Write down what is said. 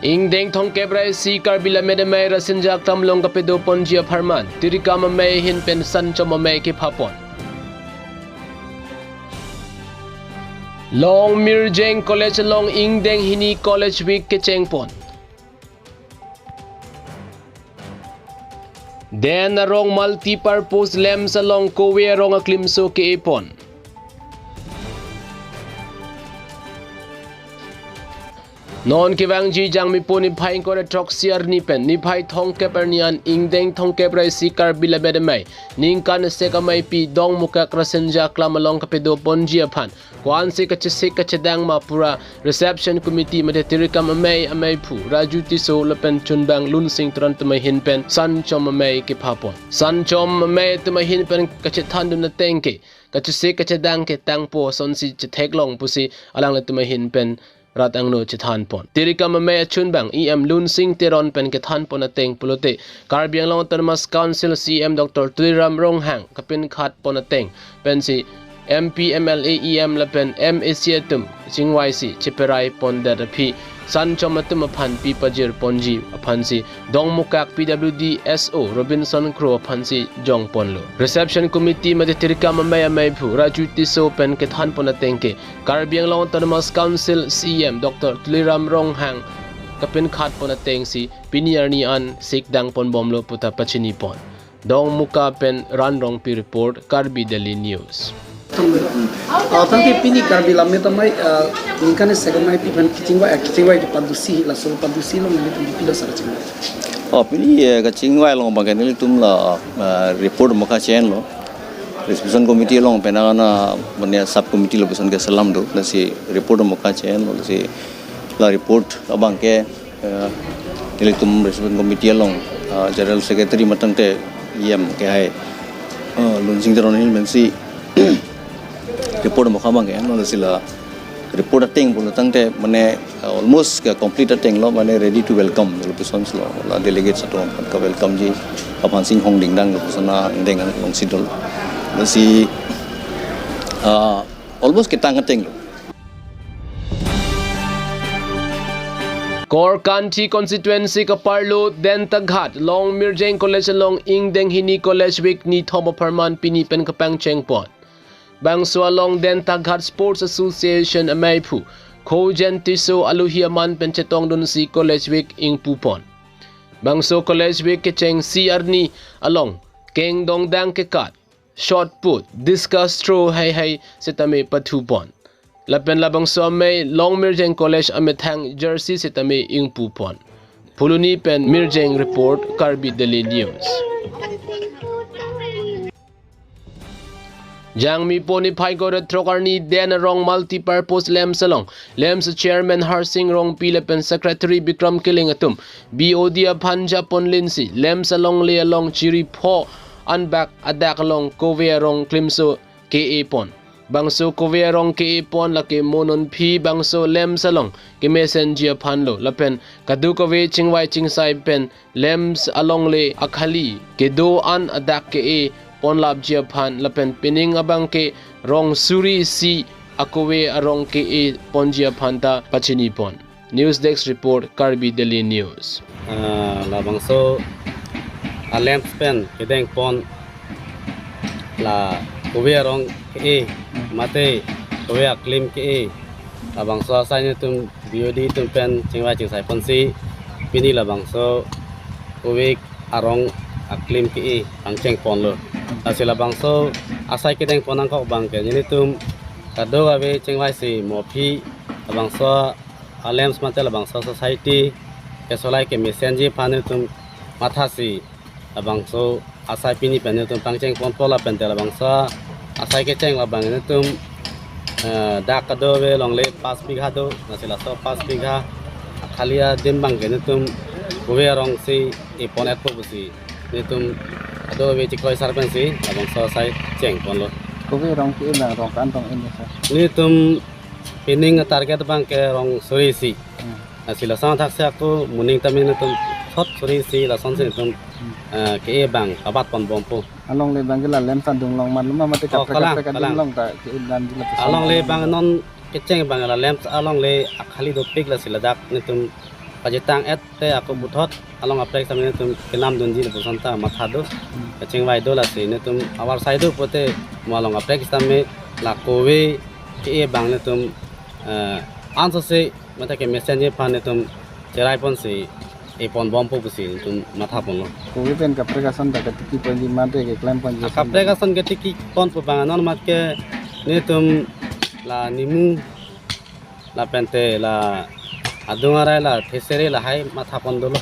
Ingdeng thongke brai si karbila medemai rasinjak tamlong kapedo ponjia pharman tirika mamai hin pen san chomamai ke phapon Long Mirjeng College long Ingdeng hini college week ke chengpon Den arong multi-purpose lamps along kowe arong aklimso ke ipon Non kivang ji jang mi puni phai ko re troxier ni pen ni phai thong ke pernian ingdeng thong ke brai sikar bila bedemai ning kan se kamai pi dong muka krasenja klamalong kapedo ponjia phan kwan se ka chedang ma pura reception committee made tirikam amai phu raju ti so lapen chunbang lun sing tran tumai hin pen san chom amai ke phapon san chom amai tumai hin pen ka che than na tengke ka chedang ke tangpo son si che theklong pusi alang le tumai hin pen ratang no chithan pon tirika mame chunbang em lun sing teron pen ke than pon ateng pulote karbiang long termas council cm dr tuiram ronghang kapin khat pon ateng pen si mp mla em la pen mac tum chingwai chiperai pon da phi san chomatum phan pi pajir ponji phan si dong mukak pwd so robinson crow phan si jong ponlo reception committee made tirika mamaya mai phu rajuti so pen ke than pon atengke karbiang long termas council cm dr tuliram ronghang kapin khat pon ateng si pinier ni an sikdang pon bomlo puta pachini pon dong muka pen ran rong pi report Karbi Daily News Tanti pini karbi lamne tamai nikane segamai pipan kicingwa di padusi la so padusi lo ngali tum pila saraching. Pini kicingwa lo bagai nili tum la report muka chen lo. Resolution committee lo penana mania sub committee lo beson ke salam do nasi report muka chen lo nasi la report abang ke nili tum resolution committee lo general secretary matang te yam ke hai lunsing teron ini mensi report mo khamang ke no sila report ating pun tangte mane almost ka complete ating lo mane ready to welcome lo person lo la delegates ato ka welcome ji apan sing hong ding dang lo sana deng long sidol si almost kita ating lo Kor Kanchi constituency ka parlo den taghat long Mirjeng college long Ingdeng hini college week ni thomo pharman pini pen kapang chengpon Bangso along den taghat sports association amaipu khojen tiso aluhiaman penchetong dun si college week ing pupon Bangso college week ke cheng si arni along keng dong dang ke kat shot put discus throw hai setame pathupon Lapen labang so may long Mirjeng college amethang jersey setame ing pupon Puluni pen Mirjeng report Karbi Daily News Jang mi poni phai go trokarni den rong multi-purpose lamps along lamps chairman Harsing rong pilepen secretary Bikram Kiling atum BOD Phanja Ponlinsi lamps along chiri pho unback adak along kove rong klimso ke pon bangso kove rong ke pon lake monon phi bangso lamps along ke messenger phanlo lapen kadu kove chingwai chingsai pen lamps along le akhali ke do an adak ke pon lab jia phan lapen pining abang ke rong suri si akowe arong ke pon jia phanta pachini pon news desk report Karbi Daily News labang so lamp pen kedeng pon la kowe arong ke mate kowe aklim ke labang so asanya tum BOD tum pen chingwa chingsai pon si pini labang so kowe arong aklim ke angcheng pon lo asila bangso asai kedeng ponang kok bang ke ini tum kado abe chengwai si mopi bangso alems matel bangso society ke solai ke messenger pane tum mathasi bangso asai pini pane tum pangcheng pon pola pentel bangso asai ke cheng bang ini tum dak kado be longle 5 bigha do asila so 5 bigha khalia dimbang ke ini tum kowe rong si ipon et pobusi ini tum Ado be chikoi sarpan si abang so sai cheng pon lo Kowe rong ki na rong kan tong ini sa. ni tum pining target bang ke rong suri si asila sang thak sa ko muning tamin tum thot suri si la son se tum ke bang abat pon bompo Along le bangila lem sandung long man luma mate ka long ta ki dan jila. along le bang non ke cheng bang la lem along le akhali do pig la sila dak ni tum kajitang te aku butot along apek samne tum kenam donji busanta mathado kaching vai dola se ne tum awar saido pote malong apek samme la kowe ke bangle tum answer se mata ke messenger pane tum cerai pon se e pon bom po busi tum matha pon lo Kowe pen ka pregasan da katiki panji mate ke klaim panji kapregason ke tiki pon po banganon mat ke ne tum la nimu la pente la adungarai la thesere la hai matha pon dolo